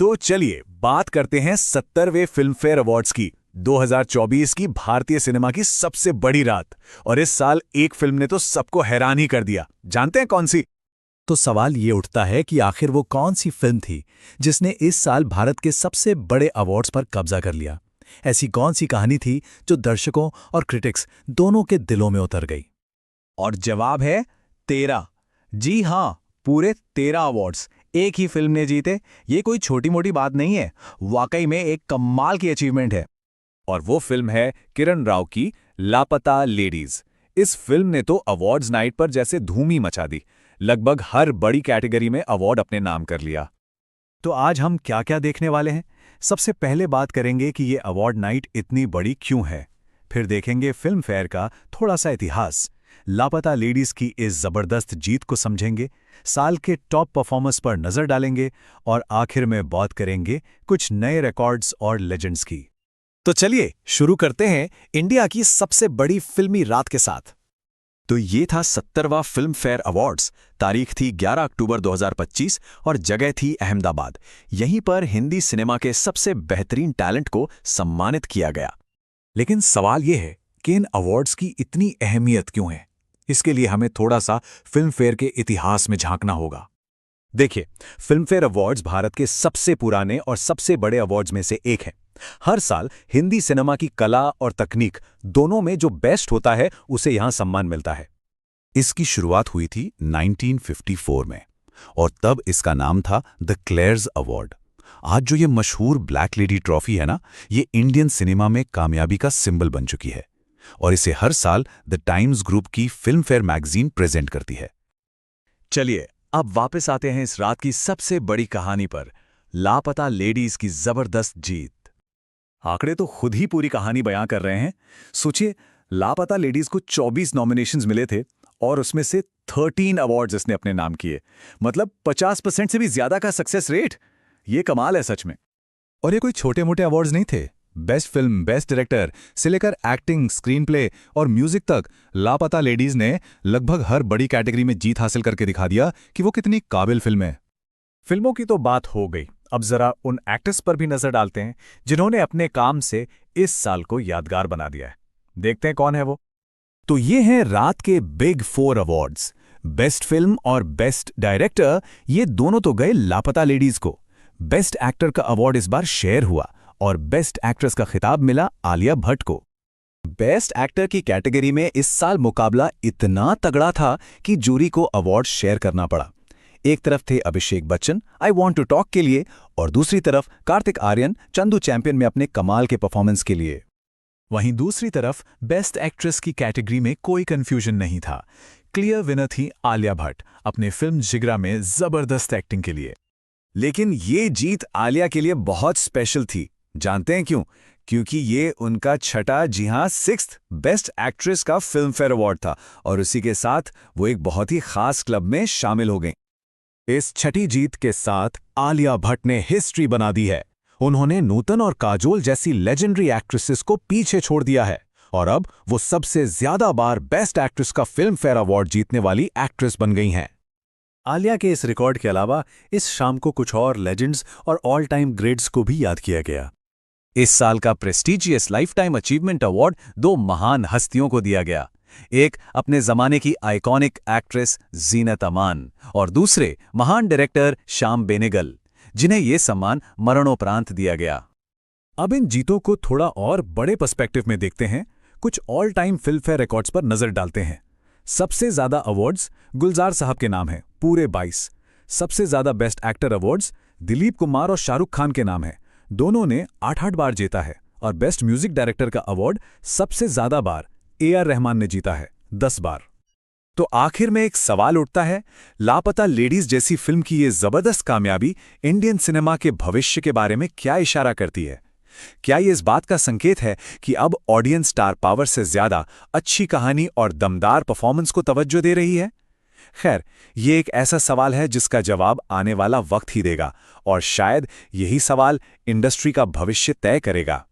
तो चलिए बात करते हैं 70वें फिल्म फेयर अवार्ड्स की। 2024 की भारतीय सिनेमा की सबसे बड़ी रात। और इस साल एक फिल्म ने तो सबको हैरान ही कर दिया। जानते हैं कौन सी? तो सवाल ये उठता है कि आखिर वो कौन सी फिल्म थी जिसने इस साल भारत के सबसे बड़े अवार्ड्स पर कब्जा कर लिया। ऐसी कौन सी कहानी थी जो दर्शकों और क्रिटिक्स दोनों के दिलों में उतर गई। और जवाब है 13। जी हां, पूरे 13 अवार्ड्स एक ही फिल्म ने जीते। ये कोई छोटी मोटी बात नहीं है, वाकई में एक कमाल की अचीवमेंट है। और वो फिल्म है किरण राव की लापता लेडीज। इस फिल्म ने तो अवार्ड्स नाइट पर जैसे धूम ही मचा दी। लगभग हर बड़ी कैटेगरी में अवार्ड अपने नाम कर लिया। तो आज हम क्या क्या देखने वाले हैं? सबसे पहले बात करेंगे कि ये अवार्ड नाइट इतनी बड़ी क्यों है। फिर देखेंगे फिल्म फेयर का थोड़ा सा इतिहास, लापता लेडीज की इस जबरदस्त जीत को समझेंगे, साल के टॉप परफॉर्मर्स पर नजर डालेंगे और आखिर में बात करेंगे कुछ नए रिकॉर्ड्स और लेजेंड्स की। तो चलिए शुरू करते हैं इंडिया की सबसे बड़ी फिल्मी रात के साथ। तो ये था 70वां फिल्म फेयर अवार्ड्स। तारीख थी 11 अक्टूबर 2025 और जगह थी अहमदाबाद। यहीं पर हिंदी सिनेमा के सबसे बेहतरीन टैलेंट को सम्मानित किया गया। लेकिन सवाल ये है कि इन अवार्ड्स की इतनी अहमियत क्यों है? इसके लिए हमें थोड़ा सा फिल्म फेयर के इतिहास में झांकना होगा। देखिए, फिल्म फेयर अवार्ड्स भारत के सबसे पुराने और सबसे बड़े अवार्ड्स में से एक है। हर साल हिंदी सिनेमा की कला और तकनीक दोनों में जो बेस्ट होता है उसे यहां सम्मान मिलता है। इसकी शुरुआत हुई थी 1954 में और तब इसका नाम था द क्लेयर्स अवार्ड। आज जो ये मशहूर ब्लैक लेडी ट्रॉफी है ना, ये इंडियन सिनेमा में कामयाबी का सिंबल बन चुकी है और इसे हर साल द टाइम्स ग्रुप की फिल्म फेयर मैगजीन प्रेजेंट करती है। चलिए अब वापस आते हैं इस रात की सबसे बड़ी कहानी पर, लापता लेडीज की जबरदस्त जीत। आंकड़े तो खुद ही पूरी कहानी बयां कर रहे हैं। सोचिए, लापता लेडीज को 24 नॉमिनेशंस मिले थे और उसमें से 13 अवार्ड्स इसने अपने नाम किए। मतलब 50% से भी ज्यादा का सक्सेस रेट। ये कमाल है सच में। और ये कोई छोटे मोटे अवार्ड्स नहीं थे। बेस्ट फिल्म, बेस्ट डायरेक्टर से लेकर एक्टिंग, स्क्रीन प्ले और म्यूजिक तक लापता लेडीज ने लगभग हर बड़ी कैटेगरी में जीत हासिल करके दिखा दिया कि वो कितनी काबिल फिल्म है। फिल्मों की तो बात हो गई, अब जरा उन एक्टर्स पर भी नजर डालते हैं जिन्होंने अपने काम से इस साल को यादगार बना दिया है। देखते हैं कौन है वो। तो ये हैं रात के बिग 4 अवार्ड्स। बेस्ट फिल्म और बेस्ट डायरेक्टर, ये दोनों तो गए लापता लेडीज को। बेस्ट एक्टर का अवार्ड इस बार शेयर हुआ और बेस्ट एक्ट्रेस का खिताब मिला आलिया भट्ट को। बेस्ट एक्टर की कैटेगरी में इस साल मुकाबला इतना तगड़ा था कि जूरी को अवार्ड शेयर करना पड़ा। एक तरफ थे Abhishek Bachchan I want to talk के लिए और दूसरी तरफ कार्तिक आर्यन चंदू चैंपियन में अपने कमाल के परफॉर्मेंस के लिए। वहीं दूसरी तरफ बेस्ट एक्ट्रेस की कैटेगरी में कोई कंफ्यूजन नहीं था। क्लियर विनर थी आलिया भट्ट अपने फिल्म जिगरा में जबरदस्त एक्टिंग के लिए। लेकिन ये जीत आलिया के लिए बहुत स्पेशल थी। जानते हैं क्यों? क्योंकि ये उनका छठा, जी हां 6th बेस्ट एक्ट्रेस का फिल्म फेयर अवार्ड था और उसी के साथ वो एक बहुत ही खास क्लब में शामिल हो गई। इस छठी जीत के साथ आलिया भट्ट ने हिस्ट्री बना दी है। उन्होंने नूतन और काजोल जैसी लेजेंडरी एक्ट्रेसेस को पीछे छोड़ दिया है और अब वो सबसे ज्यादा बार बेस्ट एक्ट्रेस का फिल्म फेयर अवार्ड जीतने वाली एक्ट्रेस बन गई हैं। आलिया के इस रिकॉर्ड के अलावा इस शाम को कुछ और लेजेंड्स और ऑल टाइम ग्रेट्स को भी याद किया गया। इस साल का prestigious life time achievement award 2 महान हस्तियों को दिया गया। एक अपने जमाने की आइकॉनिक एक्ट्रेस जीनत अमान और दूसरे महान डायरेक्टर श्याम बेनेगल, जिन्हें यह सम्मान मरणोपरांत दिया गया। अब इन जीतों को थोड़ा और बड़े पर्सपेक्टिव में देखते हैं। कुछ all time film fair records पर नजर डालते हैं। सबसे ज्यादा अवार्ड्स गुलजार साहब के नाम हैं, पूरे 22। सबसे ज्यादा best actor awards Dilip Kumar और शाहरुख खान के नाम है। दोनों ने 8-8 बार जीता है। और बेस्ट म्यूजिक डायरेक्टर का अवार्ड सबसे ज्यादा बार AR रहमान ने जीता है, 10 बार। तो आखिर में एक सवाल उठता है, लापता लेडीज जैसी फिल्म की ये जबरदस्त कामयाबी इंडियन सिनेमा के भविष्य के बारे में क्या इशारा करती है? क्या ये इस बात का संकेत है कि अब ऑडियंस स्टार पावर से ज्यादा अच्छी कहानी और दमदार परफॉर्मेंस को तवज्जो दे रही है? खैर, ये एक ऐसा सवाल है जिसका जवाब आने वाला वक्त ही देगा और शायद यही सवाल इंडस्ट्री का भविष्य तय करेगा।